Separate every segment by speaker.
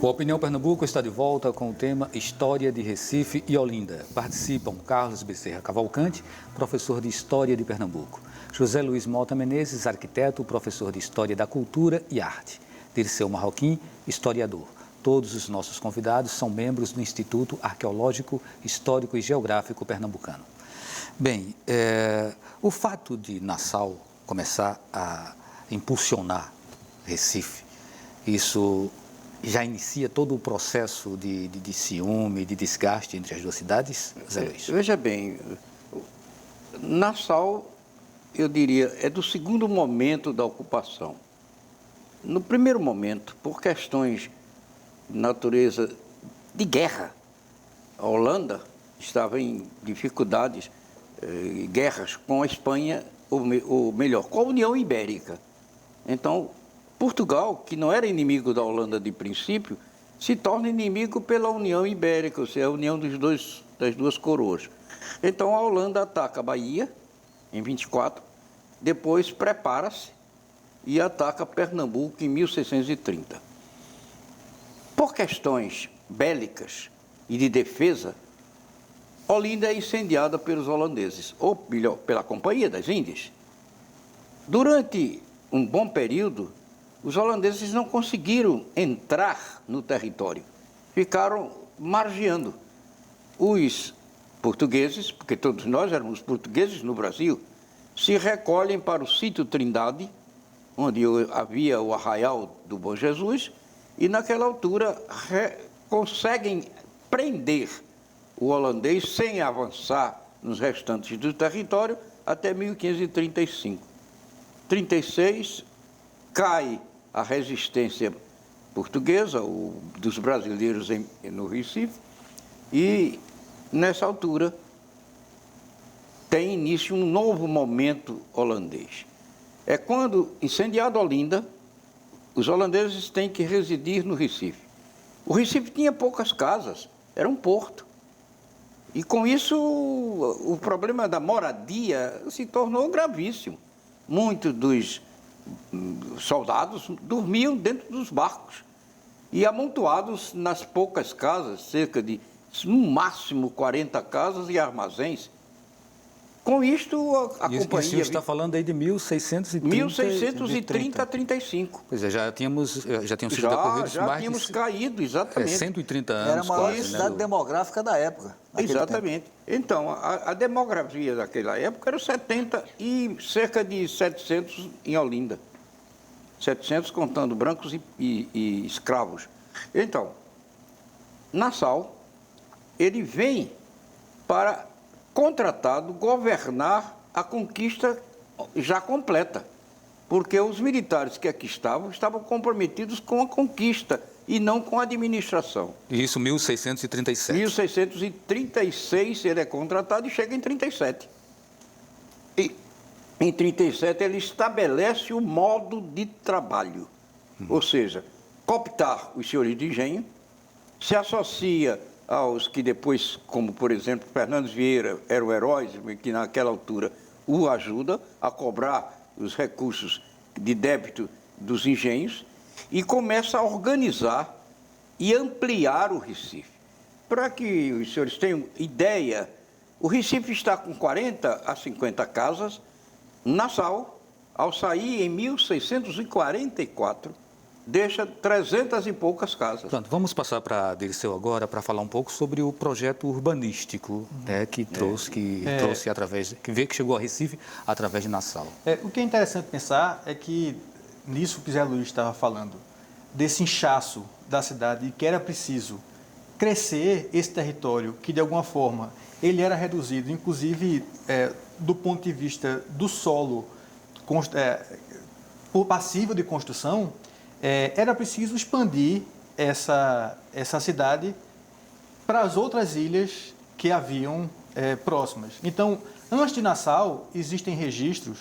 Speaker 1: O Opinião Pernambuco está de volta com o tema História de Recife e Olinda. Participam Carlos Bezerra Cavalcante, professor de História de Pernambuco; José Luiz Mota Menezes, arquiteto, professor de História da Cultura e Arte; Dirceu Marroquim, historiador. Todos os nossos convidados são membros do Instituto Arqueológico, Histórico e Geográfico Pernambucano. Bem, o fato de Nassau começar a impulsionar Recife, isso já inicia todo o processo de ciúme, de desgaste entre as duas cidades, Zé Luiz?
Speaker 2: Veja bem, Nassau, eu diria, é do segundo momento da ocupação. No primeiro momento, por questões de natureza de guerra, a Holanda estava em dificuldades, guerras com a Espanha, ou melhor, com a União Ibérica. Então, Portugal, que não era inimigo da Holanda de princípio, se torna inimigo pela União Ibérica, ou seja, a união das duas coroas. Então a Holanda ataca a Bahia, em 24, depois prepara-se e ataca Pernambuco em 1630. Por questões bélicas e de defesa, Olinda é incendiada pelos holandeses, ou melhor, pela Companhia das Índias. Durante um bom período, os holandeses não conseguiram entrar no território, ficaram margeando. Os portugueses, porque todos nós éramos portugueses no Brasil, se recolhem para o sítio Trindade, onde havia o arraial do Bom Jesus, e naquela altura conseguem prender o holandês sem avançar nos restantes do território até 1535. 36 cai a resistência portuguesa, dos brasileiros no Recife, e nessa altura tem início um novo momento holandês. É quando, incendiado Olinda, os holandeses têm que residir no Recife. O Recife tinha poucas casas, era um porto. E com isso o problema da moradia se tornou gravíssimo. Muitos dos soldados dormiam dentro dos barcos e amontoados nas poucas casas, cerca de, no máximo, 40 casas e armazéns. Com isto, a companhia...
Speaker 1: E o senhor está falando aí de
Speaker 2: 1630 a 35.
Speaker 1: Pois é, já tínhamos sido decorridos
Speaker 2: já
Speaker 1: mais
Speaker 2: tínhamos caído, exatamente.
Speaker 1: 130 anos.
Speaker 3: Era a maior
Speaker 1: quase,
Speaker 3: cidade demográfica da época.
Speaker 2: Exatamente. Então, a demografia daquela época era 70 e cerca de 700 em Olinda. 700 contando brancos e escravos. Então, Nassau, ele vem para, contratado, governar a conquista já completa. Porque os militares que aqui estavam comprometidos com a conquista e não com a administração.
Speaker 1: Isso, 1637.
Speaker 2: 1636 ele é contratado e chega em 37. E em 37 ele estabelece o modo de trabalho. Ou seja, cooptar os senhores de engenho, se associa aos que depois, como por exemplo Fernandes Vieira, eram heróis, que naquela altura o ajuda a cobrar os recursos de débito dos engenhos, e começa a organizar e ampliar o Recife. Para que os senhores tenham ideia, o Recife está com 40 a 50 casas. Nassau, ao sair em 1644, deixa 300 e poucas casas.
Speaker 1: Pronto, vamos passar para Dirceu agora para falar um pouco sobre o projeto urbanístico, né, que trouxe através, que chegou a Recife através de Nassau.
Speaker 4: O que é interessante pensar é que nisso que o Zé Luiz estava falando, desse inchaço da cidade, e que era preciso crescer esse território, que de alguma forma ele era reduzido, inclusive do ponto de vista do solo passível de construção, era preciso expandir essa cidade para as outras ilhas que haviam próximas. Então, antes de Nassau, existem registros,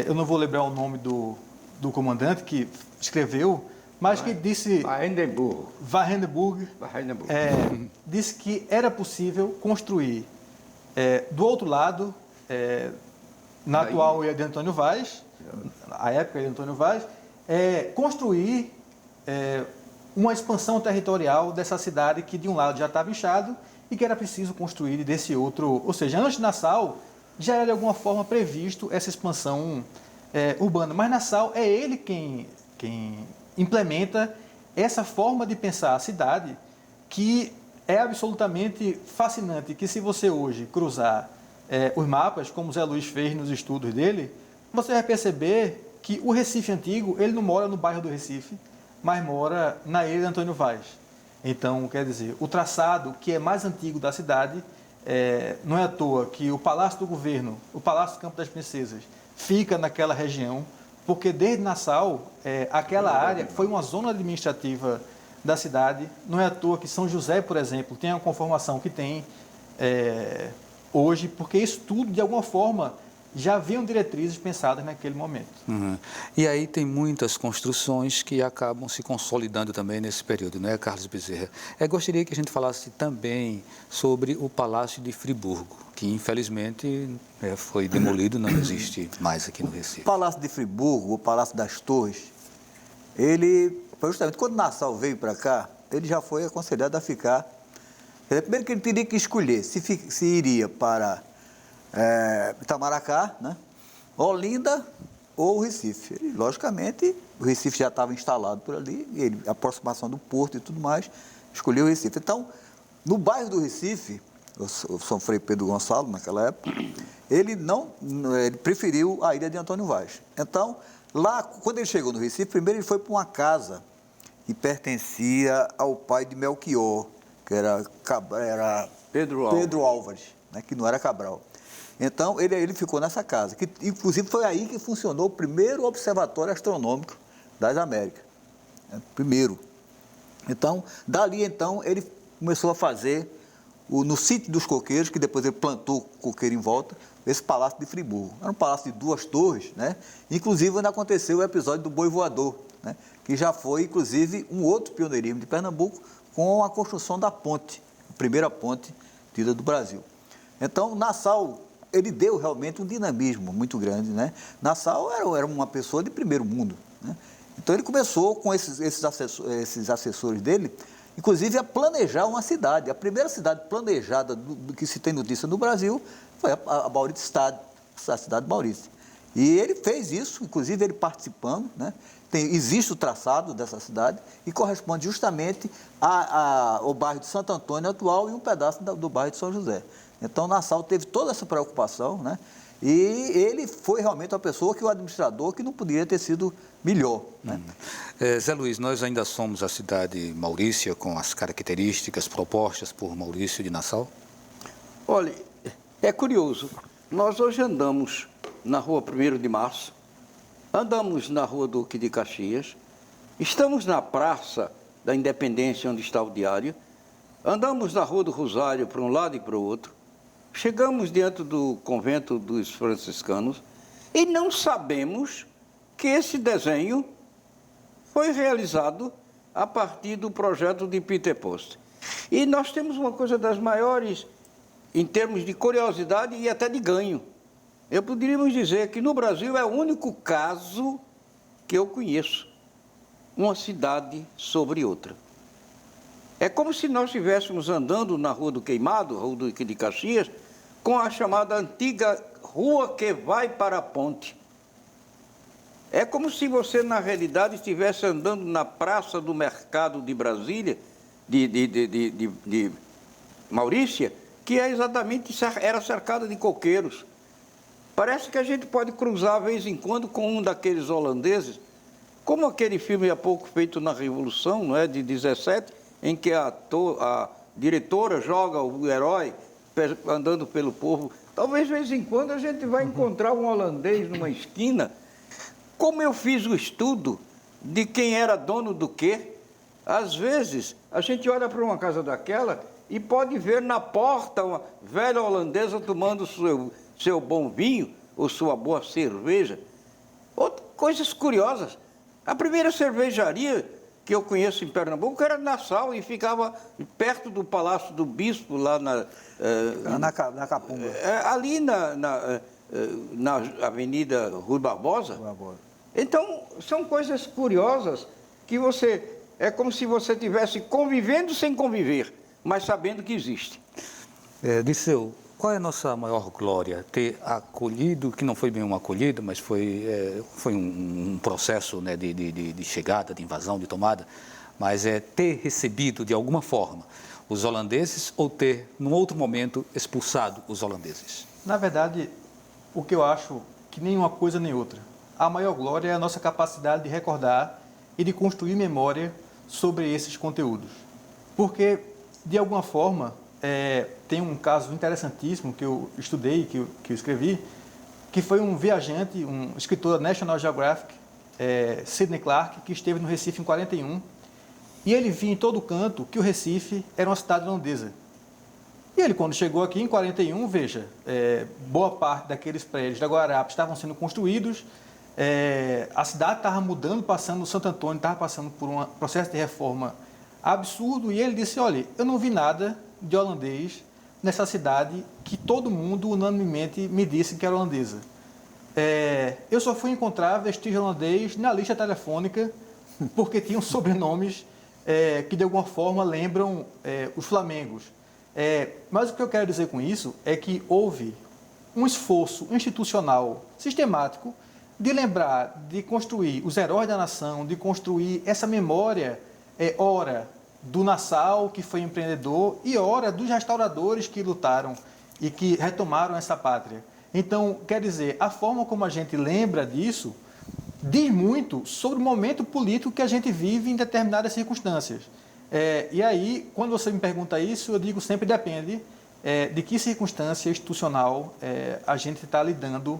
Speaker 4: eu não vou lembrar o nome do comandante que escreveu, mas que disse... Wagenburg. Disse que era possível construir do outro lado, na atual ilha de Antônio Vaz, a época de Antônio Vaz, construir uma expansão territorial dessa cidade que de um lado já estava inchado e que era preciso construir desse outro. Ou seja, antes de Nassau já era de alguma forma previsto essa expansão urbana, mas Nassau é ele quem implementa essa forma de pensar a cidade que é absolutamente fascinante, que se você hoje cruzar os mapas, como o Zé Luiz fez nos estudos dele, você vai perceber que o Recife antigo, ele não mora no bairro do Recife, mas mora na ilha de Antônio Vaz. Então, quer dizer, o traçado que é mais antigo da cidade, não é à toa que o Palácio do Governo, o Palácio do Campo das Princesas, fica naquela região, porque desde Nassau, aquela área foi uma zona administrativa da cidade. Não é à toa que São José, por exemplo, tem a conformação que tem hoje, porque isso tudo, de alguma forma, já haviam diretrizes pensadas naquele momento.
Speaker 1: Uhum. E aí tem muitas construções que acabam se consolidando também nesse período, não é, Carlos Bezerra? Gostaria que a gente falasse também sobre o Palácio de Friburgo, que infelizmente foi demolido, não existe mais aqui no Recife.
Speaker 3: O Palácio de Friburgo, o Palácio das Torres, ele, justamente quando Nassau veio para cá, ele já foi aconselhado a ficar. Primeiro que ele teria que escolher se iria para Itamaracá, né? Olinda ou Recife. Ele, logicamente, o Recife já estava instalado por ali, a aproximação do porto e tudo mais, escolheu o Recife. Então, no bairro do Recife, o São Frei Pedro Gonçalo, naquela época, ele preferiu a ilha de Antônio Vaz. Então, lá, quando ele chegou no Recife, primeiro ele foi para uma casa pertencia ao pai de Melchior, que era Pedro Álvares, né, que não era Cabral. Então, ele ficou nessa casa, que inclusive foi aí que funcionou o primeiro observatório astronômico das Américas. Primeiro. Então, dali, ele começou a fazer, no sítio dos coqueiros, que depois ele plantou coqueiro em volta, esse Palácio de Friburgo. Era um palácio de 2 torres, né? Inclusive, onde aconteceu o episódio do boi voador, né? Que já foi, inclusive, um outro pioneirismo de Pernambuco com a construção da ponte, a primeira ponte tida do Brasil. Então, Nassau, ele deu realmente um dinamismo muito grande, né? Nassau era uma pessoa de primeiro mundo, né? Então, ele começou com esses assessores dele, inclusive a planejar uma cidade. A primeira cidade planejada do que se tem notícia no Brasil foi a Mauritius, a cidade de Maurício. E ele fez isso, inclusive ele participando, né? Existe o traçado dessa cidade e corresponde justamente ao bairro de Santo Antônio atual e um pedaço do bairro de São José. Então, Nassau teve toda essa preocupação, né? E ele foi realmente uma pessoa que o administrador que não poderia ter sido melhor, né?
Speaker 1: Zé Luiz, nós ainda somos a cidade Maurícia com as características propostas por Maurício de Nassau?
Speaker 2: Olha, é curioso. Nós hoje andamos na rua 1º de Março, andamos na rua Duque de Caxias, estamos na Praça da Independência, onde está o Diário, andamos na Rua do Rosário para um lado e para o outro, chegamos diante do convento dos franciscanos e não sabemos que esse desenho foi realizado a partir do projeto de Peter Post. E nós temos uma coisa das maiores em termos de curiosidade e até de ganho. Poderíamos dizer que no Brasil é o único caso que eu conheço, uma cidade sobre outra. É como se nós estivéssemos andando na Rua do Queimado, Rua do de Caxias, com a chamada antiga Rua que vai para a Ponte. É como se você, na realidade, estivesse andando na Praça do Mercado de Brasília, de Maurícia, que era cercada de coqueiros. Parece que a gente pode cruzar, de vez em quando, com um daqueles holandeses, como aquele filme há pouco feito na Revolução, não é, de 17, em que a diretora joga o herói andando pelo povo. Talvez, de vez em quando, a gente vai encontrar um holandês numa esquina. Como eu fiz o estudo de quem era dono do quê, às vezes a gente olha para uma casa daquela e pode ver na porta uma velha holandesa tomando seu bom vinho ou sua boa cerveja. Coisas curiosas. A primeira cervejaria que eu conheço em Pernambuco era Nassau e ficava perto do Palácio do Bispo, lá na
Speaker 3: Capunga.
Speaker 2: Ali na Avenida Rui Barbosa. Então, são coisas curiosas que você é como se você estivesse convivendo sem conviver, mas sabendo que existe.
Speaker 1: Disseu, qual é a nossa maior glória? Ter acolhido, que não foi bem uma acolhida, mas foi um processo, né, de chegada, de invasão, de tomada, mas é ter recebido de alguma forma os holandeses ou ter, num outro momento, expulsado os holandeses?
Speaker 4: Na verdade, o que eu acho que nem uma coisa nem outra. A maior glória é a nossa capacidade de recordar e de construir memória sobre esses conteúdos. Porque, de alguma forma, tem um caso interessantíssimo que eu estudei, que eu escrevi, que foi um viajante, um escritor da National Geographic, Sidney Clark, que esteve no Recife em 41, e ele via em todo canto que o Recife era uma cidade holandesa. E ele, quando chegou aqui em 41, veja, boa parte daqueles prédios da Guararapes estavam sendo construídos, a cidade estava mudando, passando, Santo Antônio estava passando por um processo de reforma absurdo, e ele disse, olha, eu não vi nada de holandês nessa cidade que todo mundo unanimemente me disse que era holandesa. Eu só fui encontrar vestígio holandês na lista telefônica, porque tinham sobrenomes que de alguma forma lembram os flamengos. Mas o que eu quero dizer com isso é que houve um esforço institucional sistemático de lembrar, de construir os heróis da nação, de construir essa memória, ora do Nassau, que foi empreendedor, e ora dos restauradores que lutaram e que retomaram essa pátria. Então, quer dizer, a forma como a gente lembra disso diz muito sobre o momento político que a gente vive em determinadas circunstâncias. E aí, quando você me pergunta isso, eu digo sempre depende de que circunstância institucional a gente está lidando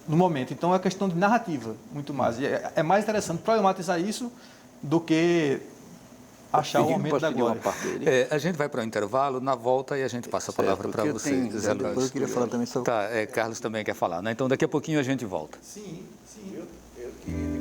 Speaker 4: no momento. Então, é questão de narrativa, muito mais. E é mais interessante problematizar isso do que achar o momento da glória.
Speaker 1: A gente vai para o intervalo, na volta, e a gente passa a palavra para você, Zé Luiz.
Speaker 3: Depois eu queria falar também sobre...
Speaker 1: Tá, Carlos também quer falar, né? Então, daqui a pouquinho a gente volta.
Speaker 4: Sim.
Speaker 2: Eu queria